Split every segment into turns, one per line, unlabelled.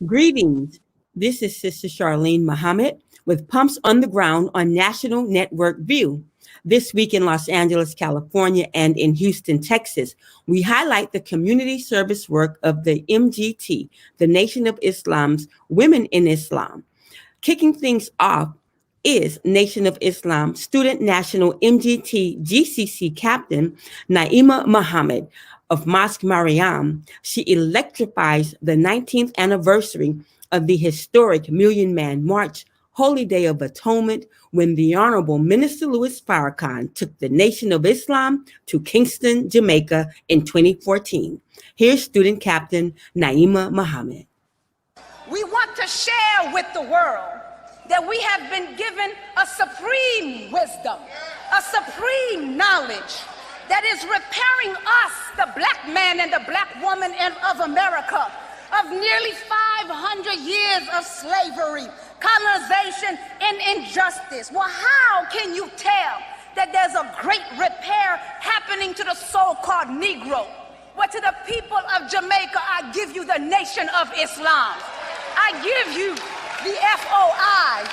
Greetings. This is Sister Charlene Muhammad with Pumps on the Ground on National Network View. This week in Los Angeles, California, and in Houston, Texas, we highlight the community service work of the MGT, the Nation of Islam's Women in Islam. Kicking things off is Nation of Islam Student National MGT GCC Captain Naima Muhammad of Mosque Mariam. She electrifies the 19th anniversary of the historic Million Man March, Holy Day of Atonement, when the Honorable Minister Louis Farrakhan took the Nation of Islam to Kingston, Jamaica in 2014. Here's Student Captain Naima Muhammad.
We want to share with the world that we have been given a supreme wisdom, a supreme knowledge that is repairing us, the black man and the black woman of America, of nearly 500 years of slavery, colonization, and injustice. Well, how can you tell that there's a great repair happening to the so-called Negro? Well, to the people of Jamaica, I give you the Nation of Islam. I give you the FOI.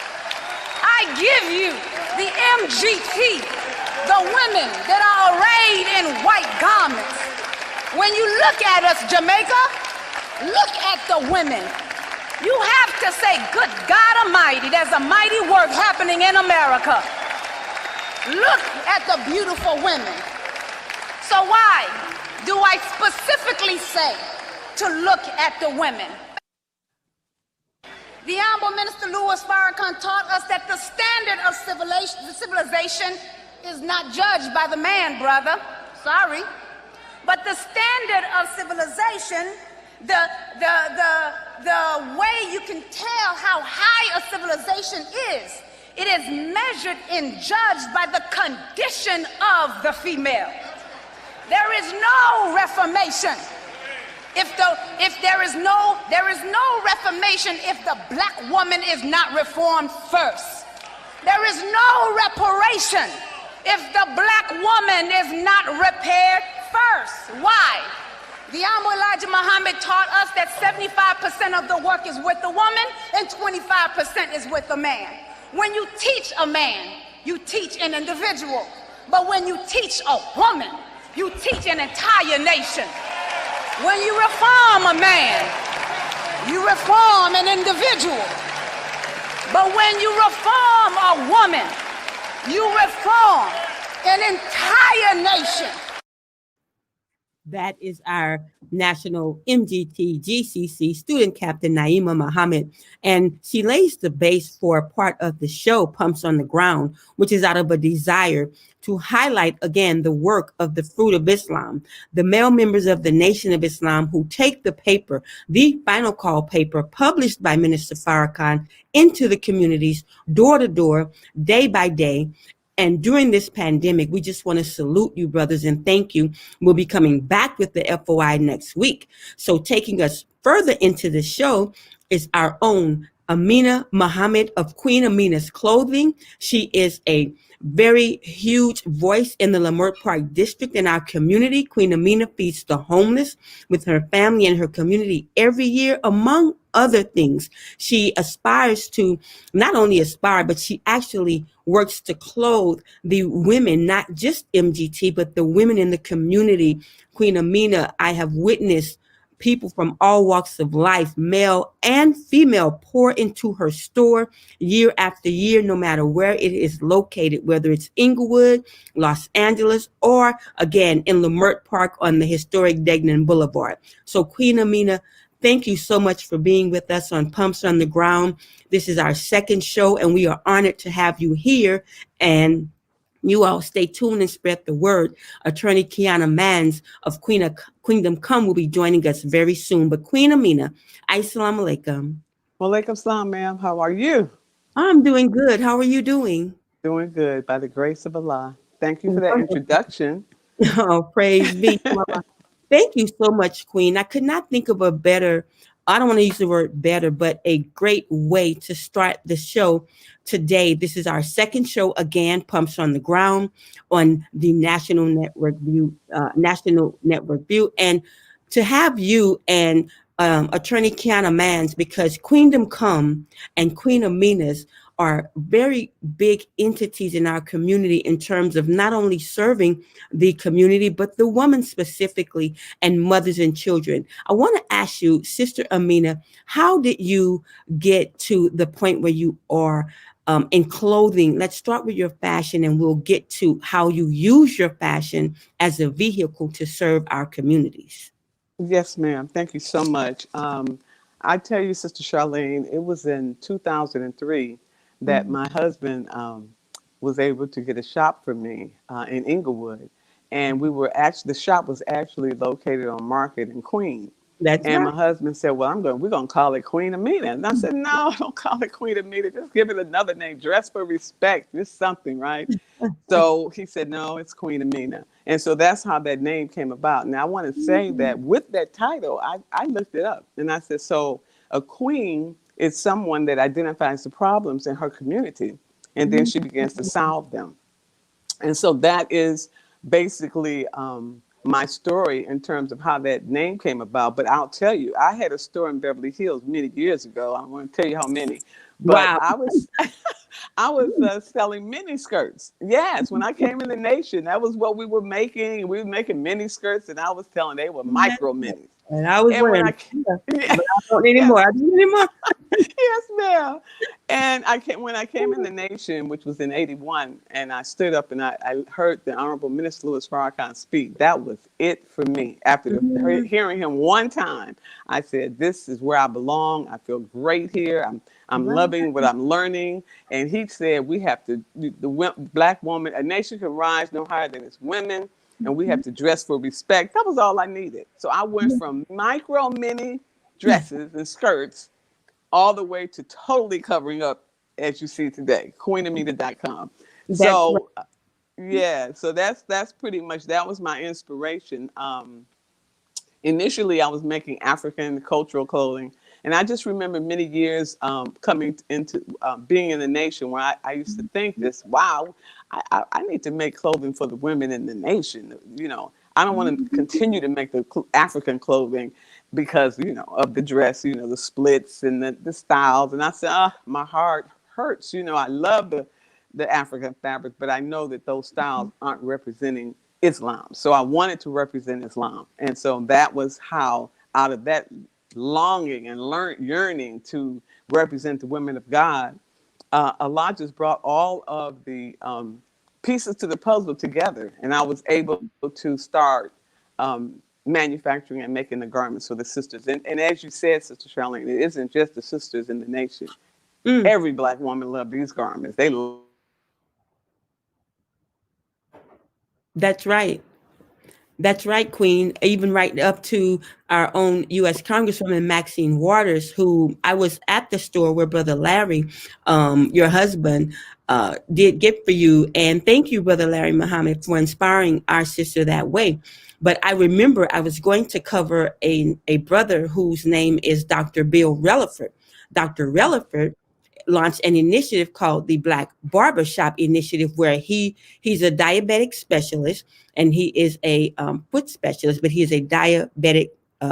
I give you the MGT, the women that are arrayed in white garments. When you look at us, Jamaica, look at the women. You have to say, good God Almighty, there's a mighty work happening in America. Look at the beautiful women. So why do I specifically say to look at the women? The Honorable Minister Louis Farrakhan taught us that the standard of civilization is not judged by the man, brother. Sorry. But the standard of civilization, the way you can tell how high a civilization is, it is measured and judged by the condition of the female. There is no reformation if there is no reformation if the black woman is not reformed first. There is no reparation if the black woman is not repaired first. Why? The Honorable Elijah Muhammad taught us that 75% of the work is with the woman and 25% is with the man. When you teach a man, you teach an individual. But when you teach a woman, you teach an entire nation. When you reform a man, you reform an individual. But when you reform a woman, you reform an entire nation.
That is our National MGT GCC Student Captain Naima Muhammad, and she lays the base for a part of the show, Pumps on the Ground, which is out of a desire to highlight again the work of the Fruit of Islam, the male members of the Nation of Islam who take the paper, the Final Call paper published by Minister Farrakhan, into the communities, door to door, day by day. And during this pandemic, we just want to salute you, brothers, and thank you. We'll be coming back with the FOI next week. So taking us further into the show is our own Amina Muhammad of Queen Amina's Clothing. She is a very huge voice in the Leimert Park district in our community. Queen Amina feeds the homeless with her family and her community every year, among other things. She aspires to not only aspire, but she actually works to clothe the women, not just MGT, but the women in the community. Queen Amina, I have witnessed people from all walks of life, male and female, pour into her store year after year, no matter where it is located, whether it's Inglewood, Los Angeles, or again in Leimert Park on the historic Degnan Boulevard. So Queen Amina, thank you so much for being with us on Pumps on the Ground. This is our second show, and we are honored to have you here. And you all stay tuned and spread the word. Attorney Kiana Mans of Kingdom Come will be joining us very soon. But Queen Amina, assalamu alaikum.
Walaikum salam, ma'am. How are you?
I'm doing good. How are you doing?
Doing good, by the grace of Allah. Thank you for that introduction.
Oh, praise be to Allah. Thank you so much, Queen. I could not think of a better, I don't want to use the word better, but a great way to start the show today. This is our second show, again, Pumps on the Ground on the National Network View, And to have you and Attorney Kiana Mans, because Queendom Come and Queen Amina's are very big entities in our community in terms of not only serving the community, but the woman specifically and mothers and children. I want to ask you, Sister Amina, how did you get to the point where you are in clothing? Let's start with your fashion and we'll get to how you use your fashion as a vehicle to serve our communities.
Yes, ma'am. Thank you so much. I tell you, Sister Charlene, it was in 2003 that
Mhm.
my husband was able to get a shop for me in Inglewood. And the shop was actually located on Market in Queens.
That's
And
right.
my husband said, well, we're going to call it Queen Amina. And I said, no, don't call it Queen Amina. Just give it another name. Dress for respect. Just something, right? So he said, no, it's Queen Amina. And so that's how that name came about. Now, I want to say that with that title, I looked it up and I said, so a queen is someone that identifies the problems in her community and then she begins to solve them. And so that is basically my story in terms of how that name came about. But I'll tell you, I had a store in Beverly Hills many years ago. I won't tell you how many, but
Wow.
I was I was selling mini skirts. Yes, when I came in the nation, that was what we were making. We were making mini skirts, and I was telling they were micro minis.
And I was
And when
wearing,
I
yeah,
yeah,
but I don't
yes,
anymore. I don't anymore.
yes, ma'am. And when I came in the nation, which was in '81, and I stood up and I heard the Honorable Minister Louis Farrakhan speak. That was it for me. After
Mhm.
hearing him one time, I said, "This is where I belong. I feel great here. I'm
Right.
loving what I'm learning." And he said, "We have to black woman. A nation can rise no higher than its women." And we have to dress for respect. That was all I needed. So I went from micro mini dresses and skirts all the way to totally covering up as you see today, queenamita.com.
That's right.
So yeah, so that's pretty much that was my inspiration. Initially I was making African cultural clothing, and I just remember many years coming into being in the nation where I used to think this, wow, I need to make clothing for the women in the nation. I don't want to continue to make the African clothing because of the dress, the splits and the styles. And I said, my heart hurts. I love the African fabric, but I know that those styles aren't representing Islam. So I wanted to represent Islam. And so that was how, out of that longing and yearning to represent the women of God, Allah just brought all of the pieces to the puzzle together. And I was able to start manufacturing and making the garments for the sisters. And as you said, Sister Charlene, it isn't just the sisters in the nation.
Mm,
Every black woman loved these garments. They
that's right. That's right, Queen. Even right up to our own U.S. Congresswoman Maxine Waters, who I was at the store where Brother Larry, your husband, did get for you. And thank you, Brother Larry Muhammad, for inspiring our sister that way. But I remember I was going to cover a brother whose name is Dr. Bill Relaford. Dr. Relaford launched an initiative called the Black Barbershop Initiative, where he's a diabetic specialist and he is a foot specialist, but he is a diabetic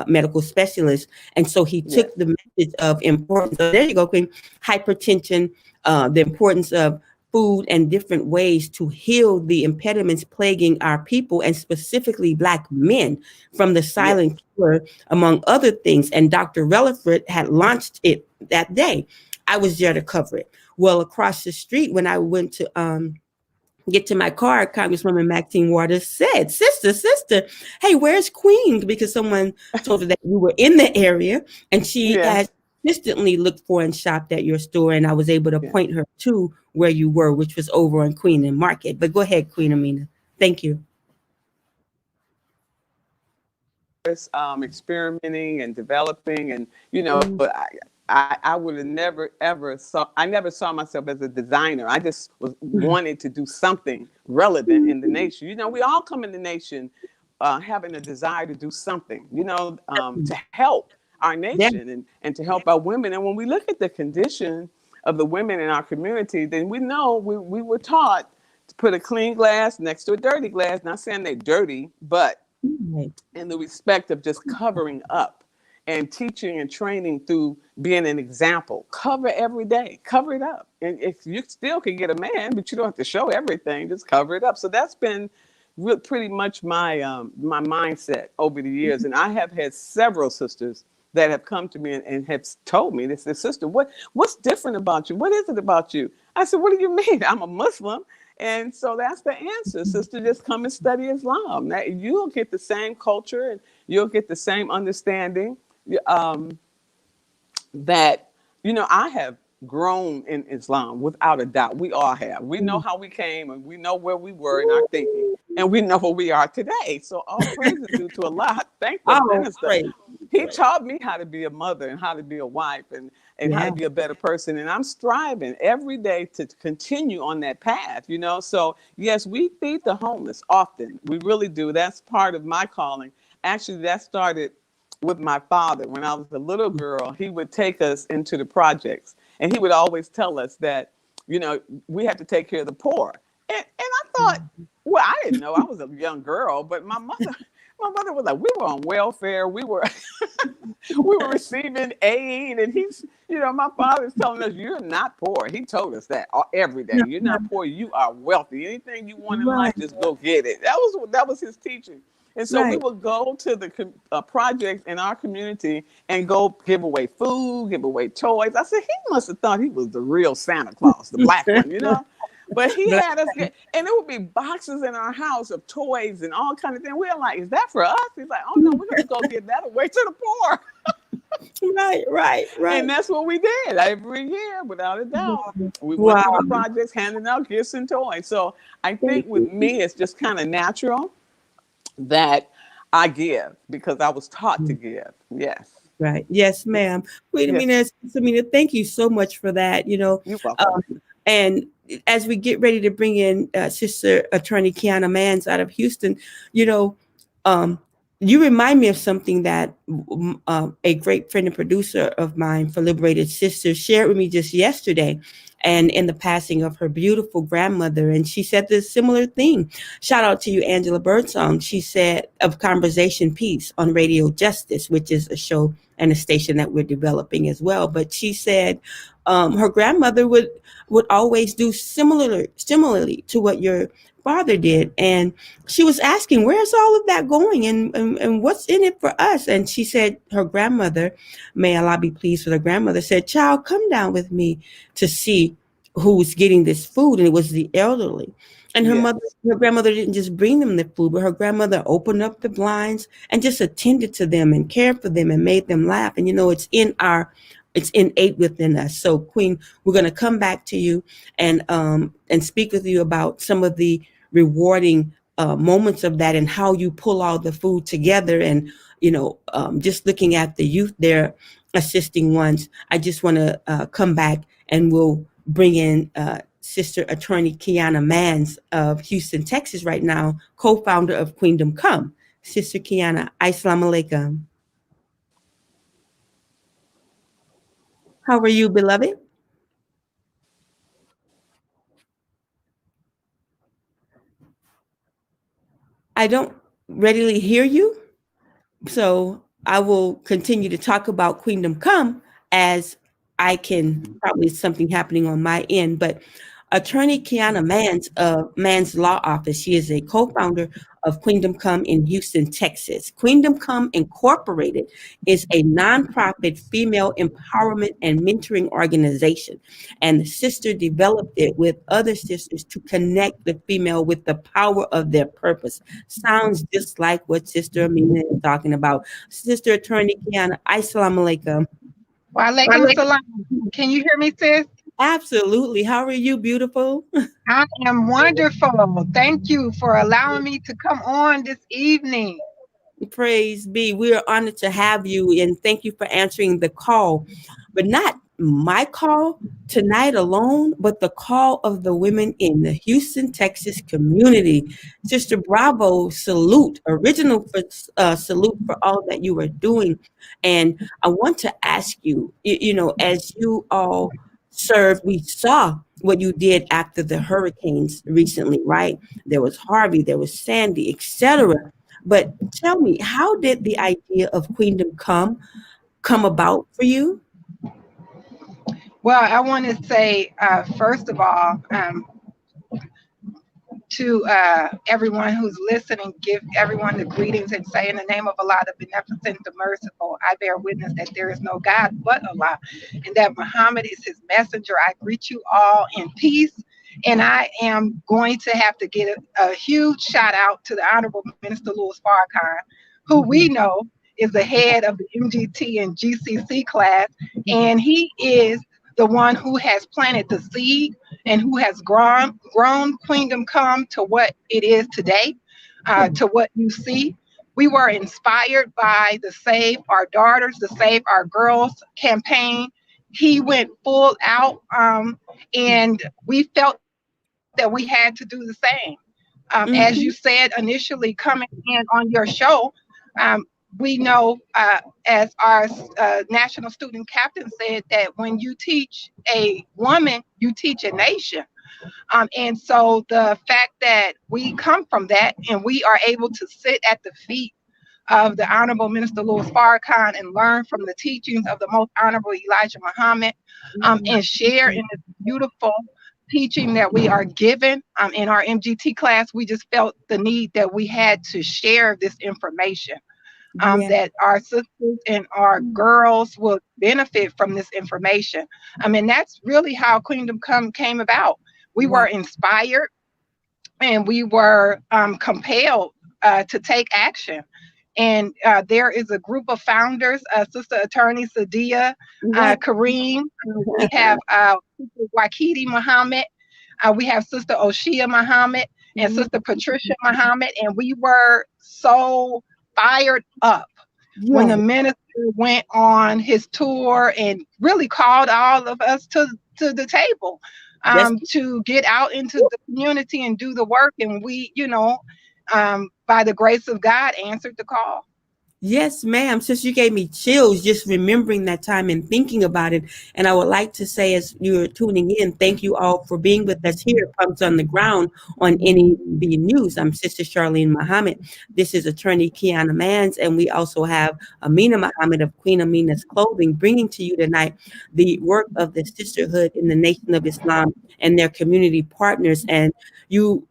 medical specialist. And so he
yes,
took the message of importance. So there you go, Queen. Hypertension, the importance of food and different ways to heal the impediments plaguing our people and specifically Black men from the
yes.
silent killer, among other things. And Dr. Relaford had launched it that day. I was there to cover it. Well, across the street, when I went to get to my car, Congresswoman Maxine Waters said, sister, hey, where's Queen? Because someone told her that you were in the area, and she
Yes.
has consistently looked for and shopped at your store, and I was able to
Yeah.
point her to where you were, which was over on Queen and Market. But go ahead, Queen Amina. Thank you.
Experimenting and developing, and
Mhm.
I would have never ever I never saw myself as a designer. I just was wanted to do something relevant in the nation. We all come in the nation having a desire to do something, to help our
Yeah.
nation and to help our women. And when we look at the condition of the women in our community, then we know we were taught to put a clean glass next to a dirty glass. Not saying they're dirty, but
Right.
in the respect of just covering up. and teaching and training through being an example. Cover every day, cover it up. And if you still can get a man, but you don't have to show everything, just cover it up. So that's been pretty much my my mindset over the years. And I have had several sisters that have come to me and have told me, they said, sister, what's different about you? What is it about you? I said, what do you mean? I'm a Muslim. And so that's the answer, sister. Just come and study Islam. Now, you'll get the same culture and you'll get the same understanding that, you know, I have grown in Islam without a doubt. We all have. We know how we came and we know where we were in our thinking and we know where we are today. So all praises due to Allah. Thank the minister.
Great.
He taught me how to be a mother and how to be a wife and how to be a better person. And I'm striving every day to continue on that path, you know. So yes, we feed the homeless often. We really do. That's part of my calling. Actually, that started with my father. When I was a little girl, he would take us into the projects and he would always tell us that, you know, we have to take care of the poor. And I thought, well, I didn't know. I was a young girl, but my mother was like, we were on welfare. We were we were receiving aid. And he's, you know, my father's telling us, you're not poor. He told us that every day. You're not poor. You are wealthy. Anything you want in life, just go get it. That was his teaching. And so we would go to the projects in our community and go give away food, give away toys. I said, he must have thought he was the real Santa Claus, the black one, you know? But he had us and there would be boxes in our house of toys and all kind of things. We were like, is that for us? He's like, oh no, we're going to go give that away to the poor.
Right.
And that's what we did every year, without a doubt. We went to the projects, handing out gifts and toys. So I think with me, it's just kind of natural that I give because I was taught to give. Yes.
Right. Yes, ma'am. Wait a minute, Samina, thank you so much for that. You know,
you're welcome.
And as we get ready to bring in Sister Attorney Kiana Mans out of Houston, you know, you remind me of something that a great friend and producer of mine for Liberated Sisters shared with me just yesterday, and in the passing of her beautiful grandmother. And she said this similar thing. Shout out to you, Angela Birdsong. She said of Conversation Piece on Radio Justice, which is a show and a station that we're developing as well. But she said her grandmother would always do similarly to what your father did. And she was asking, where's all of that going and what's in it for us? And she said her grandmother, may Allah be pleased with her grandmother, said, child, come down with me to see who's getting this food. And it was the elderly. And her grandmother didn't just bring them the food, but her grandmother opened up the blinds and just attended to them and cared for them and made them laugh. And, you know, it's innate within us. So, Queen, we're going to come back to you and speak with you about some of the rewarding moments of that and how you pull all the food together. And, you know, just looking at the youth there assisting ones, I just want to come back and we'll bring in Sister Attorney Kiana Mans of Houston, Texas right now, co-founder of Queendom Come. Sister Kiana, Assalamu alaikum. How are you, beloved? I don't readily hear you, so I will continue to talk about Queendom Come as I can. Probably something happening on my end, but Attorney Kiana Mans of Mans Law Office. She is a co-founder of Queendom Come in Houston, Texas. Queendom Come Incorporated is a nonprofit female empowerment and mentoring organization. And the sister developed it with other sisters to connect the female with the power of their purpose. Sounds just like what Sister Amina is talking about. Sister Attorney Kiana, Assalamu alaikum.
Wa alaikum salam. Can you hear me, sis?
Absolutely. How are you, beautiful?
I am wonderful. Thank you for allowing me to come on this evening.
Praise be. We are honored to have you, and thank you for answering the call. But not my call tonight alone, but the call of the women in the Houston, Texas community. Sister Bravo, salute, salute for all that you are doing. And I want to ask you, you know, as you all served, we saw what you did after the hurricanes recently, right? There was Harvey, there was Sandy, etc. But tell me, how did the idea of Queendom Come come about for you?
Well, I want to say, first of all, to everyone who's listening, give everyone the greetings and say, in the name of Allah, the beneficent, the merciful, I bear witness that there is no God but Allah, and that Muhammad is his messenger. I greet you all in peace. And I am going to have to get a huge shout out to the Honorable Minister Louis Farrakhan, who we know is the head of the MGT and GCC class. And he is the one who has planted the seed and who has grown Queendom Come to what it is today, to what you see. We were inspired by the Save Our Daughters, the Save Our Girls campaign. He went full out, and we felt that we had to do the same. As you said initially, coming in on your show, we know, as our national student captain said, that when you teach a woman, you teach a nation. And so the fact that we come from that and we are able to sit at the feet of the Honorable Minister Louis Farrakhan and learn from the teachings of the Most Honorable Elijah Muhammad, and share in this beautiful teaching that we are given in our MGT class, we just felt the need that we had to share this information. That our sisters and our girls will benefit from this information. I mean, that's really how Queendom Come came about. We were inspired and we were compelled to take action. And there is a group of founders, Sister Attorney Sadia Kareem. We have Sister Wakiti Muhammad. We have Sister Oshia Muhammad and Sister Patricia Muhammad. And we were so fired up when the minister went on his tour and really called all of us to the table, to get out into the community and do the work. And we, by the grace of God, answered the call.
Yes, ma'am. Since you gave me chills just remembering that time and thinking about it. And I would like to say, as you're tuning in, thank you all for being with us here at Pumps on the Ground on NEB News. I'm Sister Charlene Muhammad. This is Attorney Kiana Mans, and we also have Amina Muhammad of Queen Amina's Clothing, bringing to you tonight the work of the sisterhood in the Nation of Islam and their community partners. And you,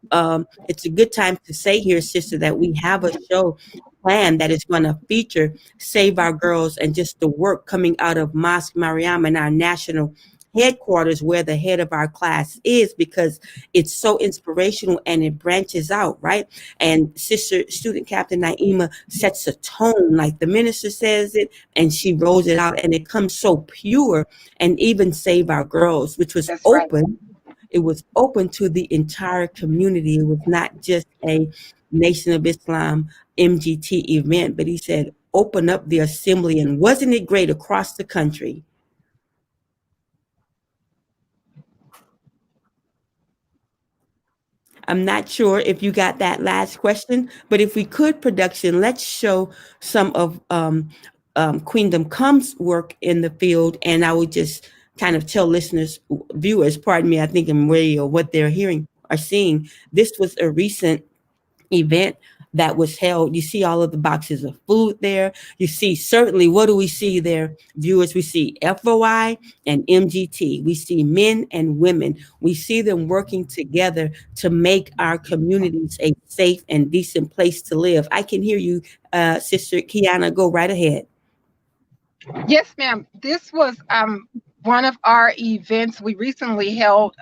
it's a good time to say here, sister, that we have a show plan that is going to feature Save Our Girls and just the work coming out of Mosque Mariam and our national headquarters, where the head of our class is, because it's so inspirational and it branches out, right? And Sister Student Captain Naima sets a tone, like the minister says it, and she rolls it out, and it comes so pure. And even Save Our Girls, which was open, it was open to the entire community. It was not just a Nation of Islam MGT event, but he said, open up the assembly. And wasn't it great across the country? I'm not sure if you got that last question, but if we could, production, let's show some of Queendom Come's work in the field. And I would just kind of tell listeners, viewers, pardon me, I think in radio, what they're hearing or seeing. This was a recent event that was held. You see all of the boxes of food there. You see, certainly, what do we see there, viewers? We see FOI and MGT. We see men and women. We see them working together to make our communities a safe and decent place to live. I can hear you, Sister Kiana. Go right ahead.
Yes, ma'am. This was one of our events we recently held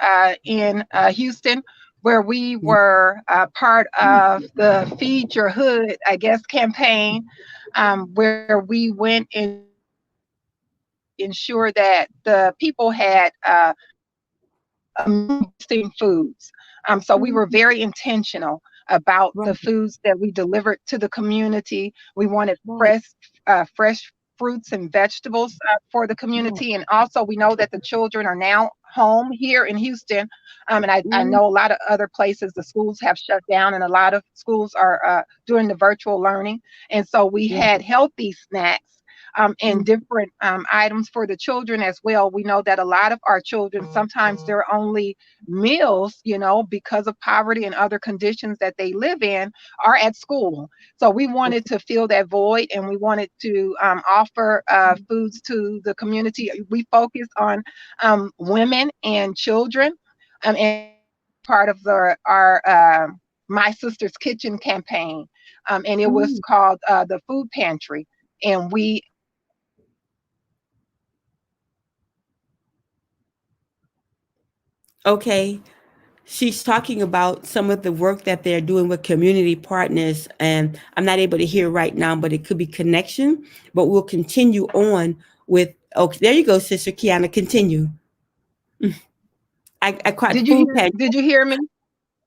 in Houston, where we were part of the Feed Your Hood, I guess, campaign, where we went and ensured that the people had amazing foods. So we were very intentional about the foods that we delivered to the community. We wanted fresh fruits and vegetables for the community. And also we know that the children are now home here in Houston. And I know a lot of other places, the schools have shut down and a lot of schools are doing the virtual learning. And so we had healthy snacks and different items for the children as well. We know that a lot of our children, sometimes their only meals, because of poverty and other conditions that they live in, are at school. So we wanted to fill that void, and we wanted to offer foods to the community. We focus on women and children, and part of our My Sister's Kitchen campaign, and it was called the Food Pantry, and we.
Okay. She's talking about some of the work that they're doing with community partners, and I'm not able to hear right now, but it could be connection. But we'll continue on with. Okay, there you go, Sister Kiana. Continue. I caught
Did you
food
hear?
pantry.
Did you hear me?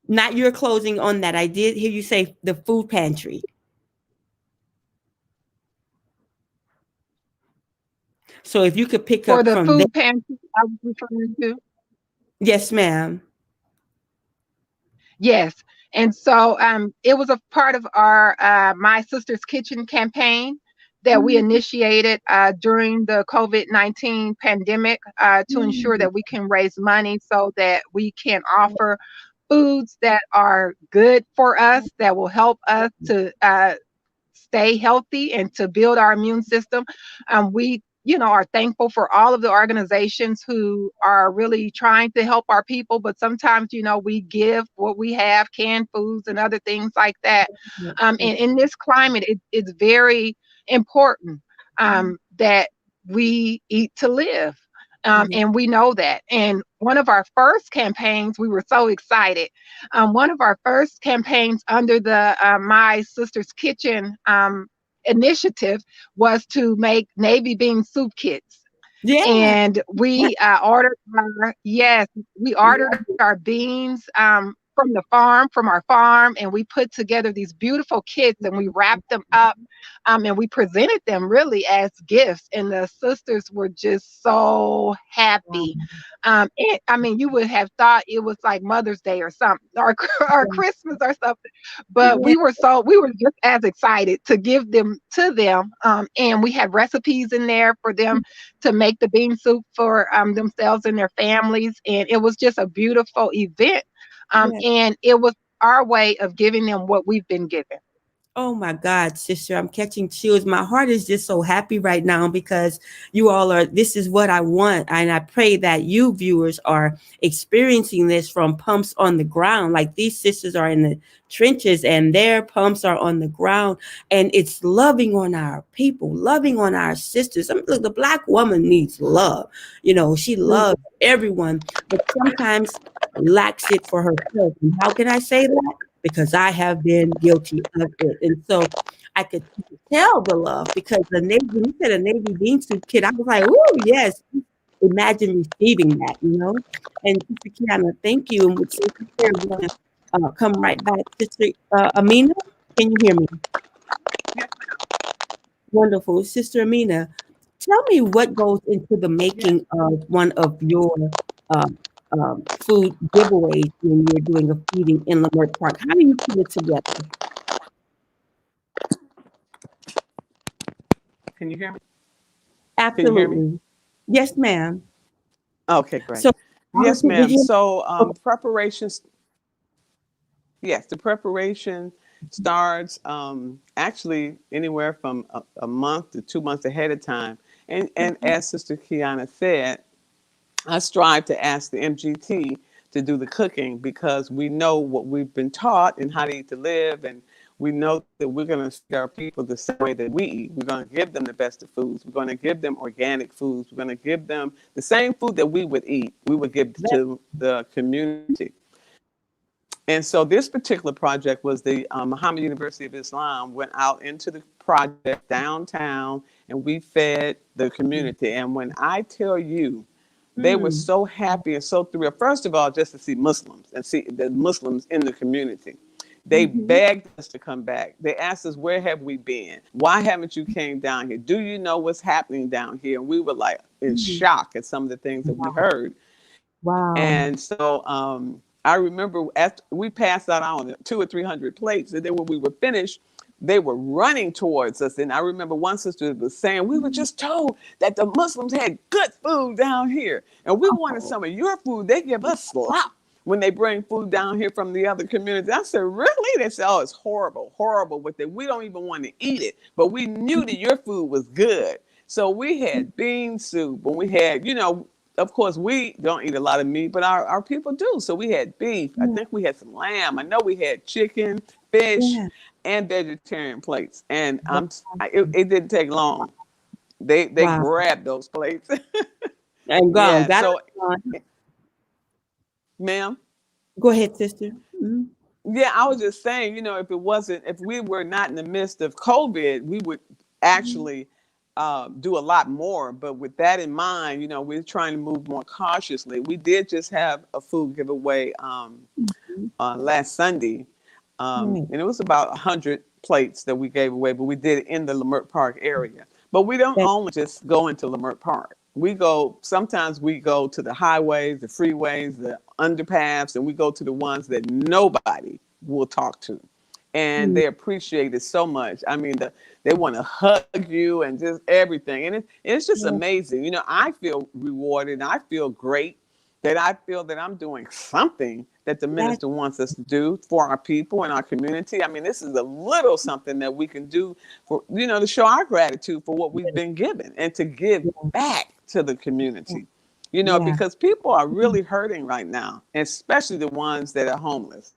Not your closing on that. I did hear you say the food pantry. So if you could pick
For
up
the
from there.
food pantry I was referring to?
Yes, ma'am.
Yes. And so it was a part of our My Sister's Kitchen campaign that we initiated during the COVID-19 pandemic to ensure that we can raise money so that we can offer foods that are good for us, that will help us to stay healthy and to build our immune system. We are thankful for all of the organizations who are really trying to help our people, but sometimes we give what we have, canned foods and other things like that. And in this climate, it's very important that we eat to live. And we know that. And one of our first campaigns, we were so excited. One of our first campaigns under the My Sister's Kitchen initiative was to make Navy bean soup kits.
Yeah.
And we ordered our beans from our farm, and we put together these beautiful kits, and we wrapped them up, and we presented them really as gifts, and the sisters were just so happy. And, I mean, you would have thought it was like Mother's Day or something, or Christmas or something, but we were just as excited to give them to them, and we had recipes in there for them to make the bean soup for themselves and their families, and it was just a beautiful event. And it was our way of giving them what we've been given.
Oh my God, sister, I'm catching chills. My heart is just so happy right now because you all this is what I want. And I pray that you viewers are experiencing this from pumps on the ground. Like these sisters are in the trenches and their pumps are on the ground. And it's loving on our people, loving on our sisters. I mean, look, the Black woman needs love. She loves everyone, but sometimes lacks it for herself. And how can I say that? Because I have been guilty of it. And so I could tell the love because when you said a Navy bean soup kit, I was like, oh, yes. Imagine receiving that, And Sister Kiana, thank you. And with Sister Claire, we're going to come right back. Sister Amina, can you hear me? Wonderful. Sister Amina, tell me what goes into the making of one of your food giveaways when you're doing a feeding in Leimert Park. How do you put it together?
Can you hear me?
Absolutely.
Can you hear me?
Yes, ma'am.
Okay, great.
So,
yes, ma'am. So preparations. Yes, the preparation starts actually anywhere from a month to 2 months ahead of time. And as Sister Kiana said, I strive to ask the MGT to do the cooking because we know what we've been taught and how to eat to live. And we know that we're going to feed our people the same way that we eat. We're going to give them the best of foods. We're going to give them organic foods. We're going to give them the same food that we would eat. We would give to the community. And so this particular project was the Muhammad University of Islam went out into the project downtown and we fed the community. And when I tell you, they were so happy and so thrilled. First of all, just to see Muslims and see the Muslims in the community. They begged us to come back. They asked us, where have we been? Why haven't you came down here? Do you know what's happening down here? And we were like in shock at some of the things that we heard.
Wow.
And so I remember after we passed out on 200 or 300 plates. And then when we were finished, they were running towards us. And I remember one sister was saying, we were just told that the Muslims had good food down here, and we wanted some of your food. They give us slop when they bring food down here from the other communities. I said, really? They said, oh, it's horrible, horrible with it. We don't even want to eat it, but we knew that your food was good. So we had bean soup, and we had, of course, we don't eat a lot of meat, but our people do. So we had beef. I think we had some lamb. I know we had chicken, fish, and vegetarian plates. And it didn't take long. They grabbed those plates.
And gone.
Yeah, so, ma'am?
Go ahead, sister. Mm-hmm.
Yeah, I was just saying, if we were not in the midst of COVID, we would actually do a lot more. But with that in mind, we're trying to move more cautiously. We did just have a food giveaway last Sunday, and it was about 100 plates that we gave away, but we did it in the Leimert Park area. But we don't only just go into Leimert Park. Sometimes we go to the highways, the freeways, the underpaths, and we go to the ones that nobody will talk to. And they appreciate it so much. I mean, they want to hug you and just everything. And it's just amazing. I feel rewarded, and I feel great that I feel that I'm doing something that the minister wants us to do for our people and our community. I mean, this is a little something that we can do for, to show our gratitude for what we've been given and to give back to the community, because people are really hurting right now, especially the ones that are homeless.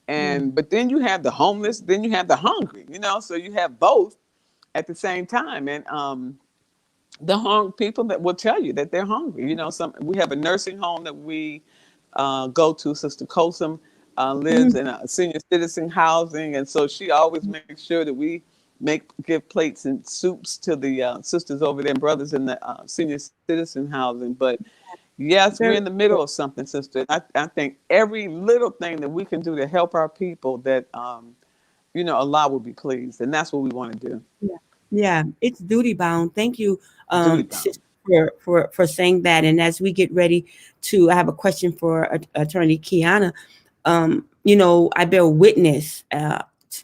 But then you have the homeless, then you have the hungry, so you have both at the same time. And the people that will tell you that they're hungry. We have a nursing home that we go to. Sister Kosum lives in a senior citizen housing, and so she always makes sure that we give plates and soups to the sisters over there and brothers in the senior citizen housing. But yes, we're in the middle of something, sister. I think every little thing that we can do to help our people, that Allah will be pleased, and that's what we want to do.
Yeah, it's duty bound. Thank you, for saying that. And as we get ready I have a question for Attorney Kiana. I bear witness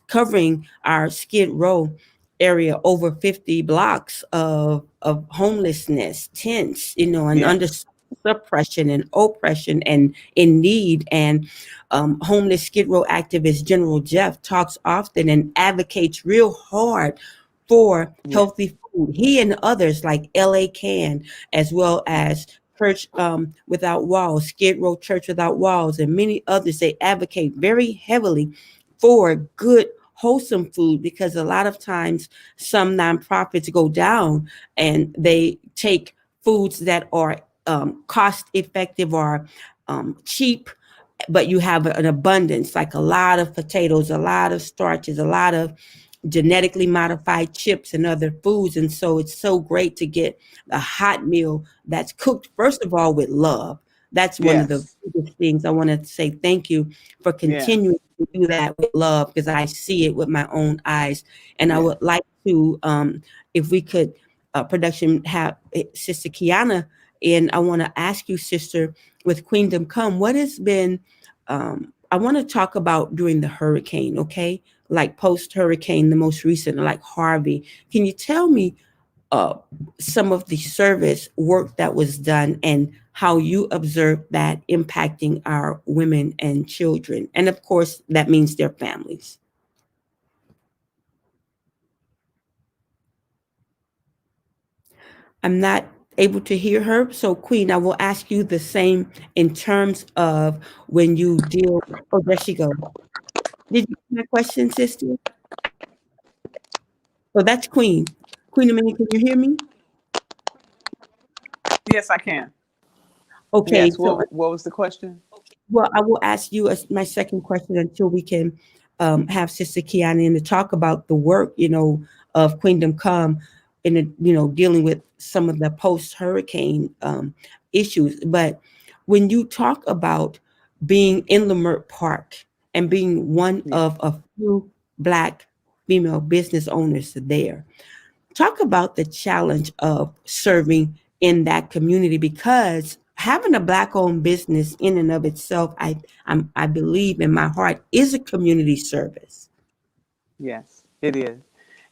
covering our Skid Row area, over 50 blocks of homelessness, tents, and under suppression and oppression and in need. And homeless Skid Row activist General Jeff talks often and advocates real hard for healthy food. He and others like LA Can, as well as Church Without Walls, Skid Row Church Without Walls, and many others, they advocate very heavily for good, wholesome food, because a lot of times some nonprofits go down and they take foods that are cost effective or cheap, but you have an abundance, like a lot of potatoes, a lot of starches, a lot of genetically modified chips and other foods. And so it's so great to get a hot meal that's cooked, first of all, with love. That's one of the biggest things. I want to say thank you for continuing to do that with love, because I see it with my own eyes. And I would like to, if we could, production, have Sister Kiana, and I want to ask you, sister, with Queendom Come, what has been, I want to talk about during the hurricane, okay? Like post-hurricane, the most recent, like Harvey. Can you tell me some of the service work that was done and how you observed that impacting our women and children? And of course, that means their families. I'm not able to hear her. So Queen, I will ask you the same in terms of when you deal, oh, there she goes. Did you hear my question, sister? Oh, that's Queen. Queen Amini, can you hear me?
Yes, I can.
Okay.
Yes,
So,
what was the question?
well, I will ask you my second question until we can have Sister Kiana in to talk about the work, of Queendom Come in, dealing with some of the post-hurricane issues. But when you talk about being in Leimert Park and being one of a few Black female business owners there, talk about the challenge of serving in that community, because having a Black-owned business in and of itself, I believe in my heart, is a community service.
Yes. It is.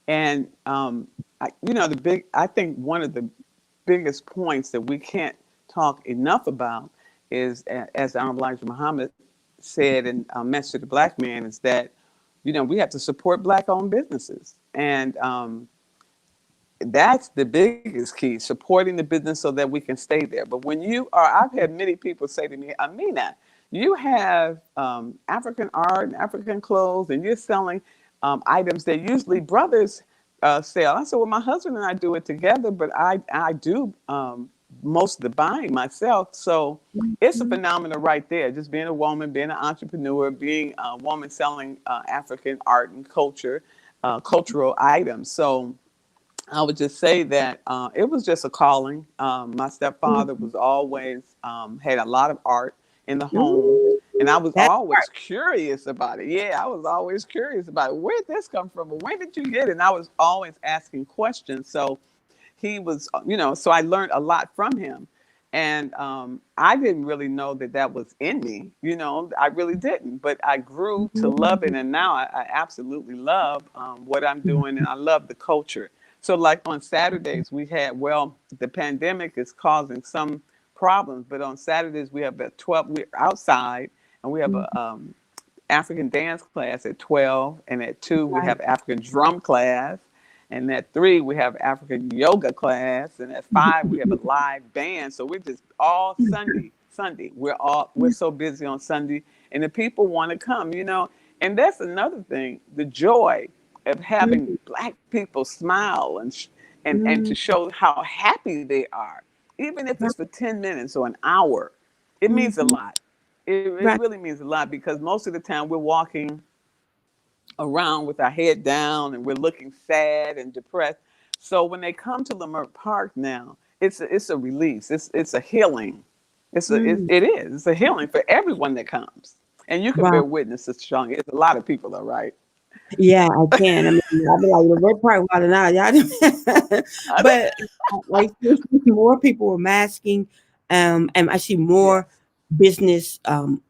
And I think one of the biggest points that we can't talk enough about is, as the Honorable Elijah Muhammad said in Message to the Black Man, is that, we have to support Black-owned businesses. And that's the biggest key, supporting the business so that we can stay there. But I've had many people say to me, Amina, you have African art and African clothes, and you're selling items that usually brothers sell. I said, well, my husband and I do it together, but I do most of the buying myself. So it's a phenomenon right there. Just being a woman, being an entrepreneur, being a woman selling African art and culture, cultural items. So I would just say that it was just a calling. My stepfather was always had a lot of art in the home, and I was always curious about it. Yeah, I was always curious about it. Where'd this come from? Or when did you get it? And I was always asking questions. So he was, so I learned a lot from him. And I didn't really know that was in me, I really didn't. But I grew to love it. And now I absolutely love what I'm doing, and I love the culture. So like on Saturdays, the pandemic is causing some problems, but on Saturdays we have we're outside, and we have a African dance class at 12, and at 2 we have African drum class, and at 3 we have African yoga class, and at 5 we have a live band. So we're just all Sunday. We're so busy on Sunday, and the people want to come, and that's another thing, the joy of having Black people smile and to show how happy they are, even if it's for 10 minutes or an hour. It means a lot. It really means a lot, because most of the time we're walking around with our head down and we're looking sad and depressed. So when they come to Leimert Park now, it's a release. It's a healing. It's a healing for everyone that comes. And you can bear witness to Strong. It's a lot of people, all right.
Yeah, I can. I mean, I'll be like, the red part, why not? Y'all, but like more people were masking, and I see more business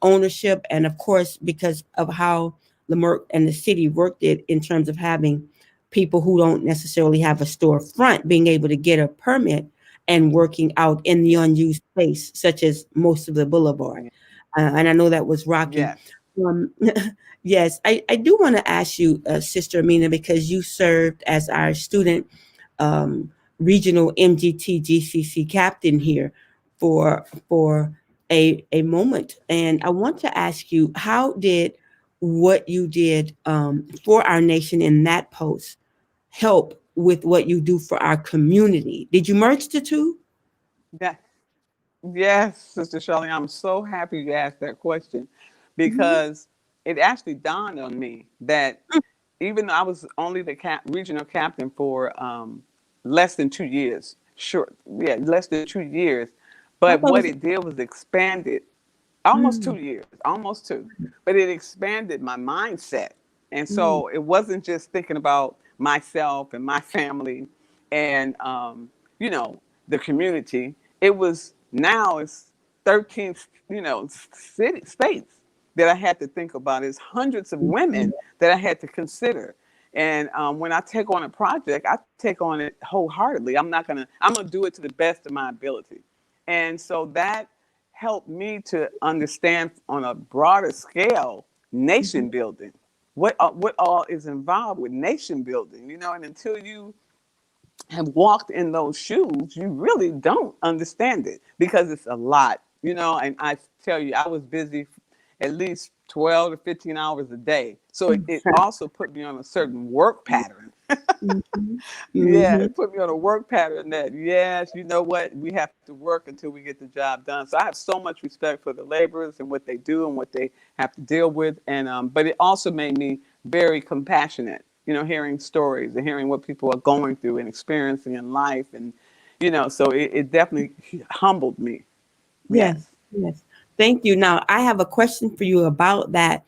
ownership, and of course, because of how Leimert and the city worked it in terms of having people who don't necessarily have a storefront being able to get a permit and working out in the unused space, such as most of the boulevard. And I know that was rocky. Yes, I do want to ask you, Sister Amina, because you served as our student regional MGT GCC captain here for a moment. And I want to ask you, how did what you did for our nation in that post help with what you do for our community? Did you merge the two?
Yes, Sister Shirley, I'm so happy you asked that question, because it actually dawned on me that even though I was only the regional captain for less than 2 years, less than 2 years, but what it did was expanded, almost 2 years, almost 2, but it expanded my mindset. And so it wasn't just thinking about myself and my family and, the community. It was, now it's 13, states that I had to think about. It's hundreds of women that I had to consider. And when I take on a project, I take on it wholeheartedly. I'm gonna do it to the best of my ability. And so that helped me to understand on a broader scale, nation building, what all is involved with nation building, and until you have walked in those shoes, you really don't understand it, because it's a lot, and I tell you, I was busy at least 12 to 15 hours a day. So it also put me on a certain work pattern. Yeah, it put me on a work pattern that, yes, you know what, we have to work until we get the job done. So I have so much respect for the laborers and what they do and what they have to deal with. And but it also made me very compassionate, hearing stories and hearing what people are going through and experiencing in life. And, so it definitely humbled me.
Yes. Thank you. Now, I have a question for you about that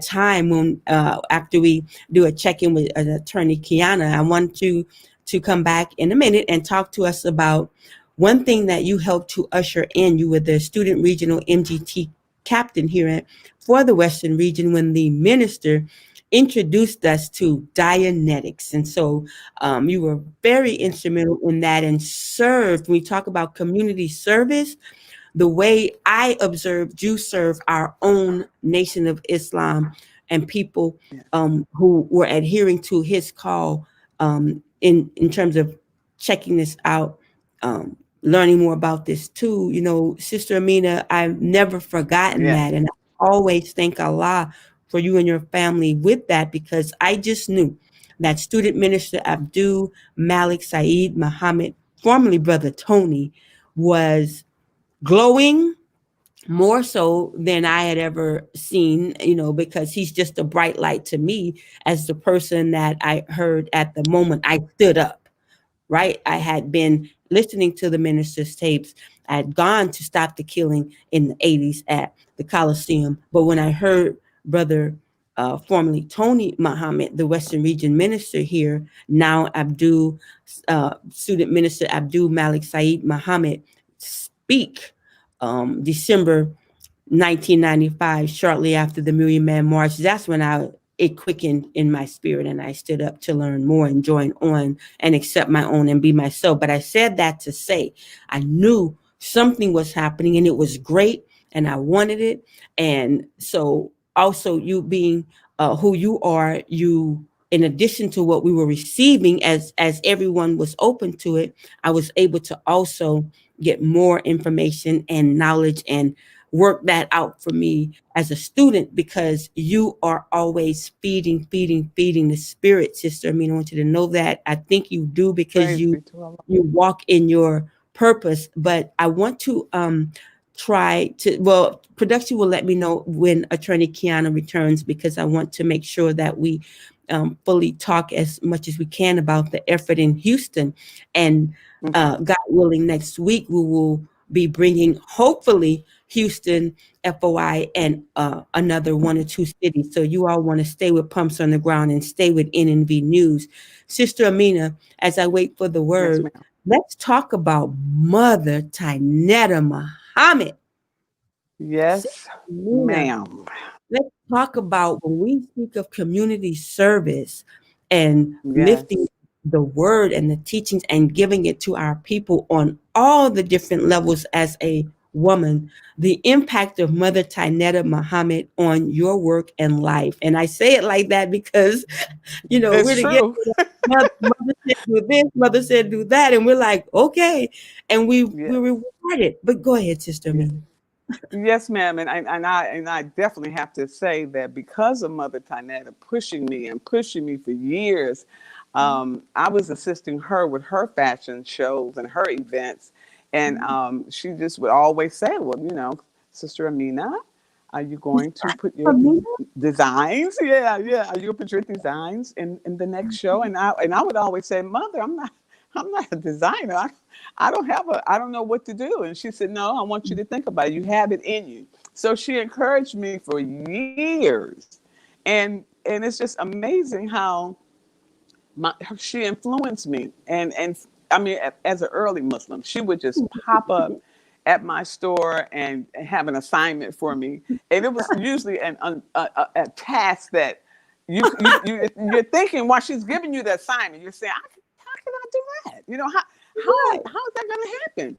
time when after we do a check-in with Attorney Kiana. I want you to come back in a minute and talk to us about one thing that you helped to usher in. You were the student regional MGT captain here for the Western region when the minister introduced us to Dianetics. And so you were very instrumental in that and served. When we talk about community service, the way I observed you serve our own Nation of Islam and people who were adhering to his call in terms of checking this out, learning more about this too. You know, Sister Amina, I've never forgotten
Yes.
that. And I always thank Allah for you and your family with that, because I just knew that student minister Abdul Malik Saeed Muhammad, formerly Brother Tony, was glowing more so than I had ever seen, you know, because he's just a bright light to me as the person that I heard at the moment I stood up, right? I had been listening to the minister's tapes. I had gone to stop the killing in the 80s at the Coliseum. But when I heard Brother formerly Tony Muhammad, the Western Region minister here, now student minister Abdul Malik Saeed Muhammad, speak December 1995, shortly after the Million Man March, that's when it quickened in my spirit and I stood up to learn more and join on and accept my own and be myself. But I said that to say I knew something was happening and it was great and I wanted it. And so also you being who you are, you, in addition to what we were receiving as everyone was open to it, I was able to also get more information and knowledge and work that out for me as a student, because you are always feeding the spirit, Sister. I mean, I want you to know that. I think you do, because you walk in your purpose. But I want to production will let me know when Attorney Kiana returns, because I want to make sure that we fully talk as much as we can about the effort in Houston. And God willing, next week we will be bringing, hopefully, Houston, FOI, and another 1 or 2 cities. So you all want to stay with Pumps on the Ground and stay with NNV News. Sister Amina, as I wait for the word,
Yes,
let's talk about Mother Tynetta Muhammad.
Yes, ma'am.
Let's talk about, when we speak of community service and lifting the word and the teachings and giving it to our people on all the different levels as a woman, the impact of Mother Tynetta Muhammad on your work and life. And I say it like that because, you know,
It's
we're together. Mother said do this, Mother said do that, and we're like, okay, and we reward it. But go ahead, Sister Amina.
Yes, ma'am, and I definitely have to say that because of Mother Tynetta pushing me for years, I was assisting her with her fashion shows and her events, and she just would always say, "Well, you know, Sister Amina, are you going to put your designs? Yeah. Are you going to put your designs in the next show?" And I would always say, "Mother, I'm not a designer. I don't know what to do." And she said, "No, I want you to think about it. You have it in you." So she encouraged me for years. And it's just amazing how she influenced me. And I mean, as an early Muslim, she would just pop up at my store and have an assignment for me. And it was usually a task that you're thinking while she's giving you the assignment, you're saying, how can I do that? You know, how is that going to happen?